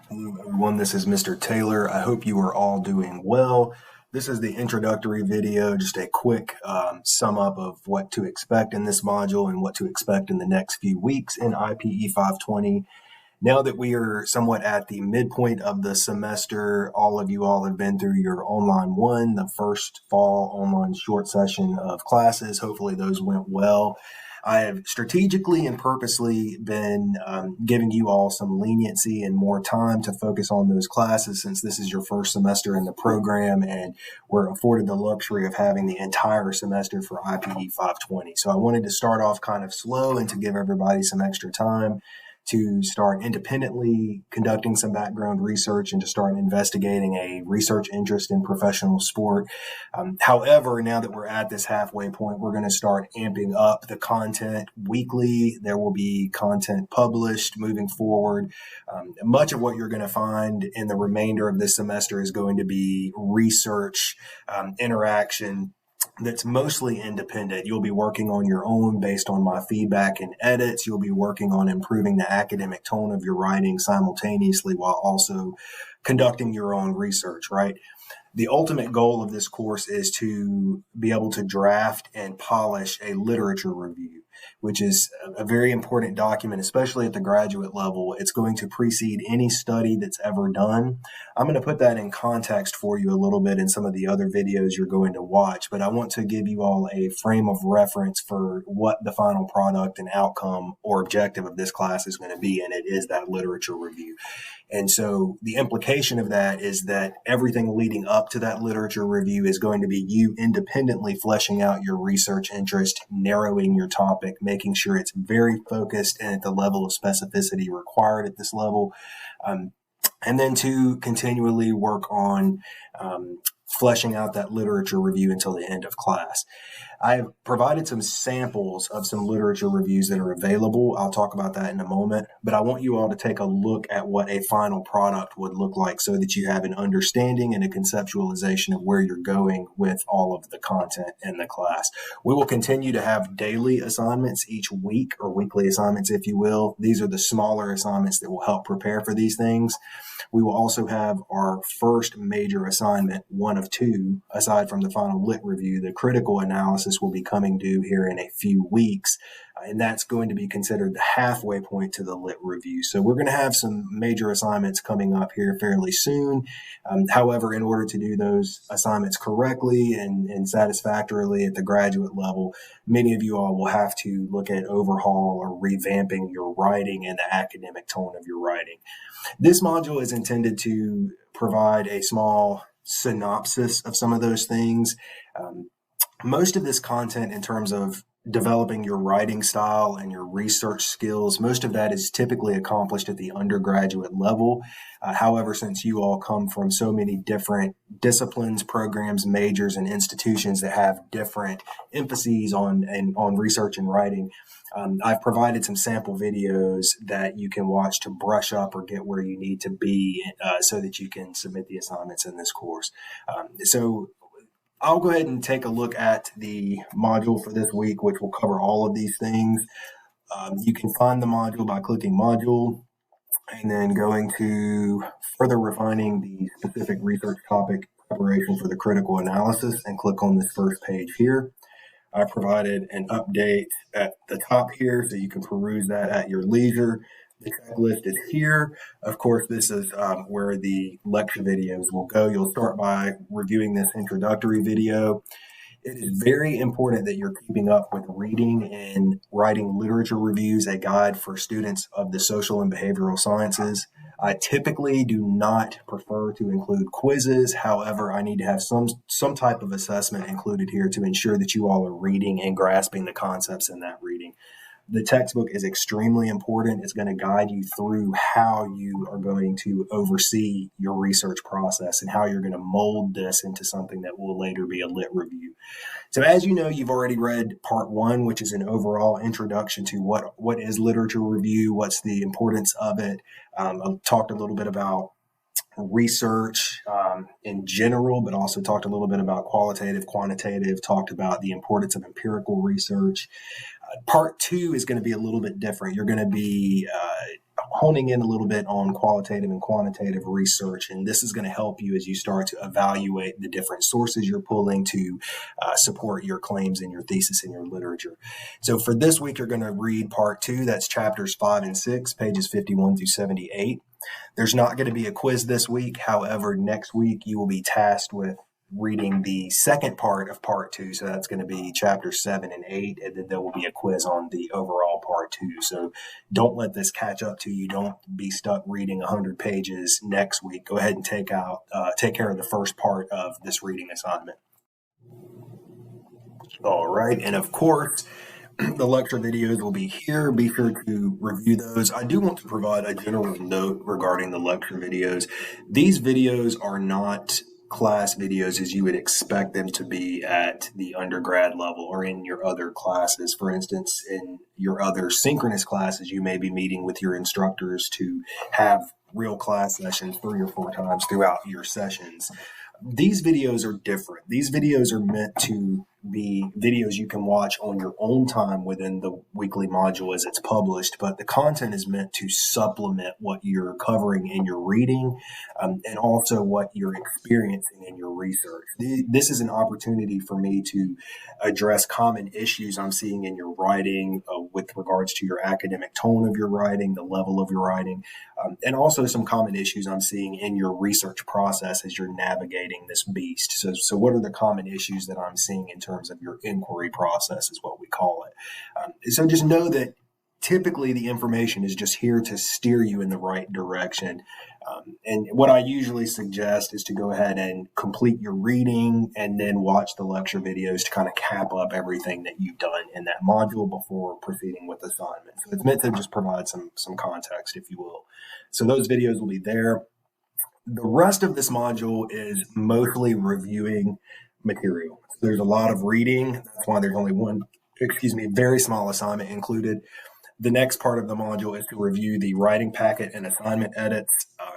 Hello, everyone. This is Mr. Taylor. I hope you are all doing well. This is the introductory video, just a quick sum up of what to expect in this module and what to expect in the next few weeks in IPE 520. Now that we are somewhat at the midpoint of the semester, all of you all have been through your online one, the first fall online short session of classes. Hopefully those went well. I have strategically and purposely been giving you all some leniency and more time to focus on those classes since this is your first semester in the program and we're afforded the luxury of having the entire semester for IPE 520. So I wanted to start off kind of slow and to give everybody some extra time to start independently conducting some background research and to start investigating a research interest in professional sport. However, now that we're at this halfway point, we're going to start amping up the content weekly. There will be content published moving forward. Much of what you're going to find in the remainder of this semester is going to be research, interaction, that's mostly independent. You'll be working on your own based on my feedback and edits. You'll be working on improving the academic tone of your writing simultaneously while also conducting your own research, right? The ultimate goal of this course is to be able to draft and polish a literature review, which is a very important document, especially at the graduate level. It's going to precede any study that's ever done. I'm going to put that in context for you a little bit in some of the other videos you're going to watch, but I want to give you all a frame of reference for what the final product and outcome or objective of this class is going to be, and it is that literature review. And so the implication of that is that everything leading up to that literature review is going to be you independently fleshing out your research interest, narrowing your topic, making sure it's very focused and at the level of specificity required at this level. And then to continually work on fleshing out that literature review until the end of class. I have provided some samples of some literature reviews that are available. I'll talk about that in a moment, but I want you all to take a look at what a final product would look like so that you have an understanding and a conceptualization of where you're going with all of the content in the class. We will continue to have daily assignments each week, or weekly assignments, if you will. These are the smaller assignments that will help prepare for these things. We will also have our first major assignment, one of two, aside from the final lit review. The critical analysis will be coming due here in a few weeks, and that's going to be considered the halfway point to the lit review. So we're going to have some major assignments coming up here fairly soon. However, in order to do those assignments correctly and satisfactorily at the graduate level, many of you all will have to look at overhaul or revamping your writing and the academic tone of your writing. This module is intended to provide a small synopsis of some of those things. Most of this content in terms of developing your writing style and your research skills, most of that is typically accomplished at the undergraduate level. However, since you all come from so many different disciplines, programs, majors, and institutions that have different emphases on research and writing, I've provided some sample videos that you can watch to brush up or get where you need to be so that you can submit the assignments in this course. So I'll go ahead and take a look at the module for this week, which will cover all of these things. You can find the module by clicking module and then going to further refining the specific research topic preparation for the critical analysis and click on this first page here. I provided an update at the top here so you can peruse that at your leisure. The checklist is here. Of course, this is where the lecture videos will go. You'll start by reviewing this introductory video. It is very important that you're keeping up with reading and writing literature reviews, a guide for students of the social and behavioral sciences. I typically do not prefer to include quizzes. However, I need to have some type of assessment included here to ensure that you all are reading and grasping the concepts in that reading. The textbook is extremely important. It's going to guide you through how you are going to oversee your research process and how you're going to mold this into something that will later be a lit review. So as you know, you've already read part one, which is an overall introduction to what is literature review, what's the importance of it. I've talked a little bit about research in general, but also talked a little bit about qualitative, quantitative, talked about the importance of empirical research. Part two is going to be a little bit different. You're going to be honing in a little bit on qualitative and quantitative research. And this is going to help you as you start to evaluate the different sources you're pulling to support your claims in your thesis and your literature. So for this week, you're going to read part 2. That's chapters 5 and 6, pages 51 through 78. There's not going to be a quiz this week. However, next week you will be tasked with reading the second part of part 2. So that's going to be chapters 7 and 8. And then there will be a quiz on the overall part 2. So don't let this catch up to you. Don't be stuck reading 100 pages next week. Go ahead and take care of the first part of this reading assignment. All right. And of course, the lecture videos will be here. Be sure to review those. I do want to provide a general note regarding the lecture videos. These videos are not class videos as you would expect them to be at the undergrad level or in your other classes. For instance, in your other synchronous classes, you may be meeting with your instructors to have real class sessions 3 or 4 times throughout your sessions. These videos are different. These videos are meant to be videos you can watch on your own time within the weekly module as it's published, but the content is meant to supplement what you're covering in your reading and also what you're experiencing in your research. This is an opportunity for me to address common issues I'm seeing in your writing with regards to your academic tone of your writing, the level of your writing, and also some common issues I'm seeing in your research process as you're navigating this beast. So what are the common issues that I'm seeing in terms of your inquiry process is what we call it. So just know that typically the information is just here to steer you in the right direction. And what I usually suggest is to go ahead and complete your reading and then watch the lecture videos to kind of cap up everything that you've done in that module before proceeding with assignments. So it's meant to just provide some context, if you will. So those videos will be there. The rest of this module is mostly reviewing material. There's a lot of reading. That's why there's only one, very small assignment included. The next part of the module is to review the writing packet and assignment edits.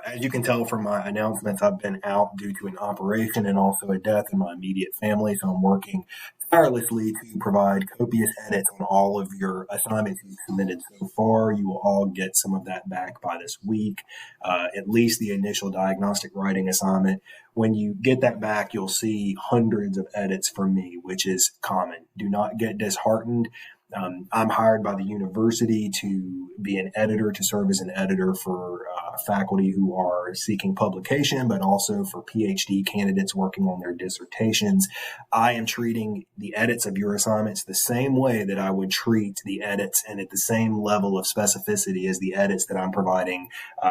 As you can tell from my announcements, I've been out due to an operation and also a death in my immediate family. So I'm working tirelessly to provide copious edits on all of your assignments you've submitted so far. You will all get some of that back by this week, at least the initial diagnostic writing assignment. When you get that back, you'll see hundreds of edits from me, which is common. Do not get disheartened. I'm hired by the university to be an editor, to serve as an editor for faculty who are seeking publication, but also for PhD candidates working on their dissertations. I am treating the edits of your assignments the same way that I would treat the edits and at the same level of specificity as the edits that I'm providing,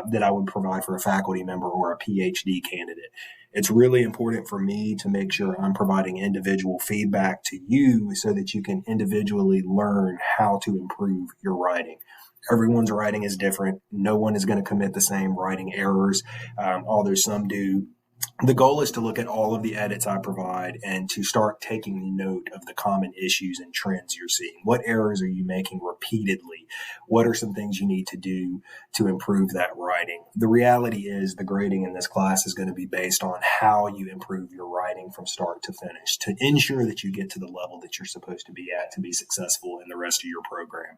that I would provide for a faculty member or a PhD candidate. It's really important for me to make sure I'm providing individual feedback to you so that you can individually learn how to improve your writing. Everyone's writing is different. No one is going to commit the same writing errors, although some do. The goal is to look at all of the edits I provide and to start taking note of the common issues and trends you're seeing. What errors are you making repeatedly? What are some things you need to do to improve that writing? The reality is the grading in this class is going to be based on how you improve your writing from start to finish to ensure that you get to the level that you're supposed to be at to be successful in the rest of your program.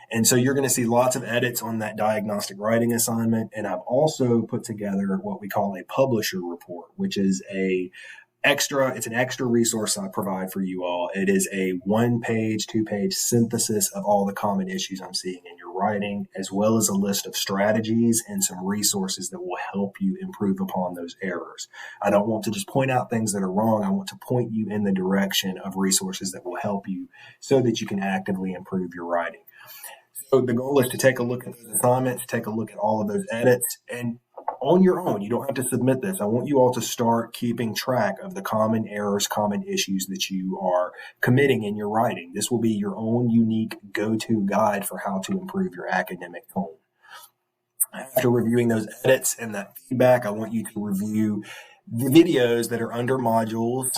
And so you're going to see lots of edits on that diagnostic writing assignment. And I've also put together what we call a publisher report, which is it's an extra resource I provide for you all. It is a 1-page, 2-page synthesis of all the common issues I'm seeing in your writing, as well as a list of strategies and some resources that will help you improve upon those errors. I don't want to just point out things that are wrong. I want to point you in the direction of resources that will help you so that you can actively improve your writing. So the goal is to take a look at those assignments, take a look at all of those edits, and on your own, you don't have to submit this. I want you all to start keeping track of the common errors, common issues that you are committing in your writing. This will be your own unique go-to guide for how to improve your academic tone. After reviewing those edits and that feedback, I want you to review the videos that are under modules,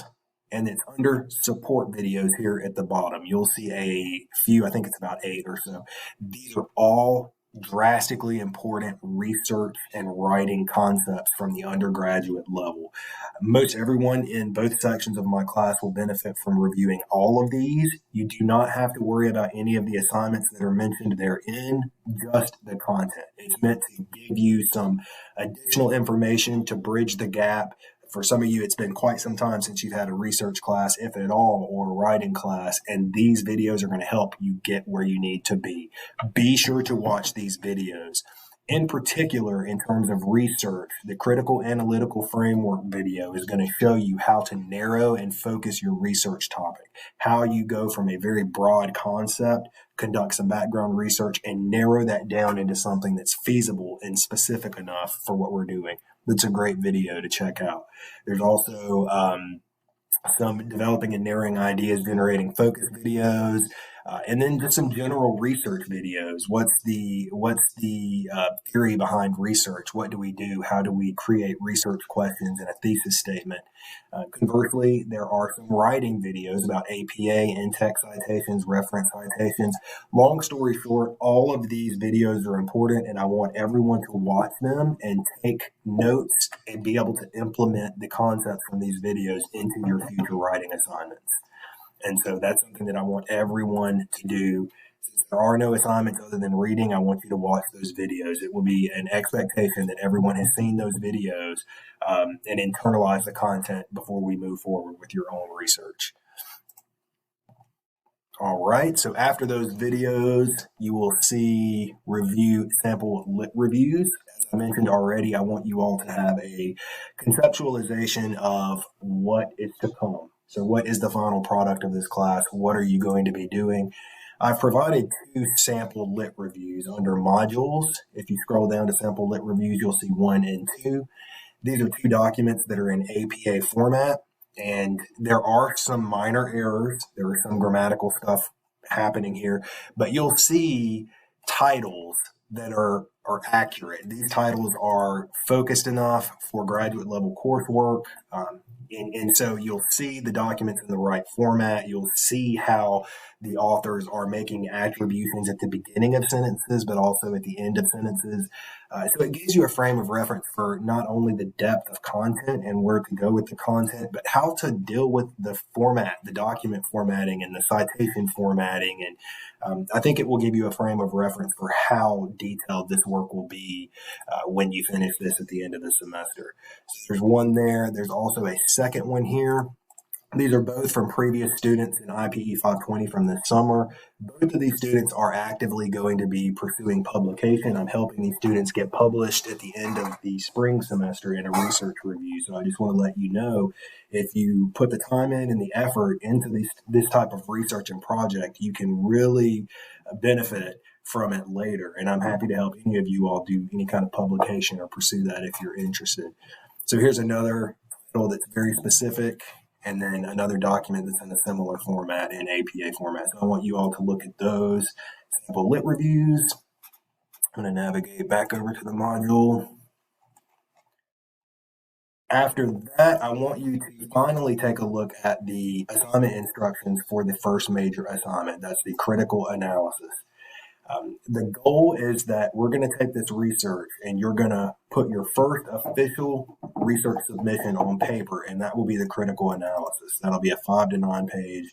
and it's under support videos here at the bottom. You'll see a few, I think it's about 8 or so. These are all drastically important research and writing concepts from the undergraduate level. Most everyone in both sections of my class will benefit from reviewing all of these. You do not have to worry about any of the assignments that are mentioned therein, just the content. It's meant to give you some additional information to bridge the gap. For some of you, it's been quite some time since you've had a research class, if at all, or a writing class, and these videos are going to help you get where you need to be. Be sure to watch these videos. In particular, in terms of research, the critical analytical framework video is going to show you how to narrow and focus your research topic, how you go from a very broad concept, conduct some background research, and narrow that down into something that's feasible and specific enough for what we're doing. That's a great video to check out. There's also some developing and narrowing ideas, generating focus videos, and then just some general research videos. What's the theory behind research? What do we do? How do we create research questions and a thesis statement? Conversely, there are some writing videos about APA, in-text citations, reference citations. Long story short, all of these videos are important, and I want everyone to watch them and take notes and be able to implement the concepts from these videos into your future writing assignments. And so that's something that I want everyone to do. Since there are no assignments other than reading, I want you to watch those videos. It will be an expectation that everyone has seen those videos and internalize the content before we move forward with your own research. All right, so after those videos, you will see sample lit reviews. As I mentioned already, I want you all to have a conceptualization of what is to come. So what is the final product of this class? What are you going to be doing? I've provided 2 sample lit reviews under modules. If you scroll down to sample lit reviews, you'll see 1 and 2. These are 2 documents that are in APA format. And there are some minor errors. There is some grammatical stuff happening here, but you'll see titles that are accurate. These titles are focused enough for graduate level coursework. And so you'll see the documents in the right format. You'll see how the authors are making attributions at the beginning of sentences, but also at the end of sentences. So it gives you a frame of reference for not only the depth of content and where to go with the content, but how to deal with the format, the document formatting and the citation formatting. And I think it will give you a frame of reference for how detailed this work will be when you finish this at the end of the semester. So there's one there. There's also a second one here. These are both from previous students in IPE 520 from this summer. Both of these students are actively going to be pursuing publication. I'm helping these students get published at the end of the spring semester in a research review. So I just want to let you know, if you put the time in and the effort into this type of research and project, you can really benefit from it later. And I'm happy to help any of you all do any kind of publication or pursue that if you're interested. So here's another title that's very specific, and then another document that's in a similar format in APA format. So I want you all to look at those sample lit reviews. I'm going to navigate back over to the module. After that, I want you to finally take a look at the assignment instructions for the first major assignment. That's the critical analysis. The goal is that we're going to take this research and you're going to put your first official research submission on paper, and that will be the critical analysis. That'll be a 5 to 9 page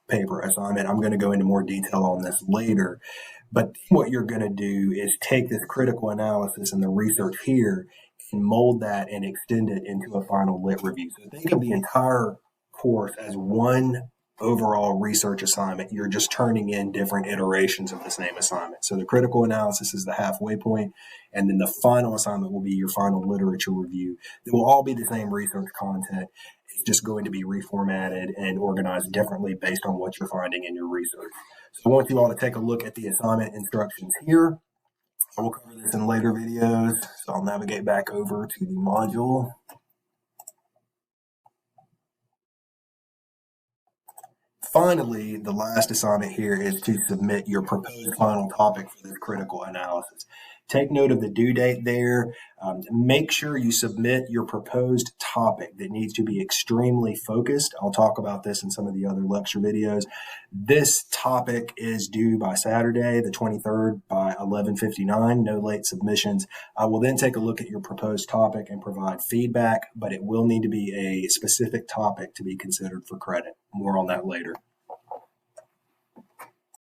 paper assignment. I'm going to go into more detail on this later, but what you're going to do is take this critical analysis and the research here and mold that and extend it into a final lit review. So think of the entire course as one overall research assignment. You're just turning in different iterations of the same assignment. So the critical analysis is the halfway point, and then the final assignment will be your final literature review. It will all be the same research content. It's just going to be reformatted and organized differently based on what you're finding in your research. So I want you all to take a look at the assignment instructions here. I will cover this in later videos, so I'll navigate back over to the module. Finally, the last assignment here is to submit your proposed final topic for this critical analysis. take note of the due date there. Make sure you submit your proposed topic that needs to be extremely focused. I'll talk about this in some of the other lecture videos. This topic is due by Saturday, the 23rd by 11:59, no late submissions. I will then take a look at your proposed topic and provide feedback, but it will need to be a specific topic to be considered for credit. More on that later.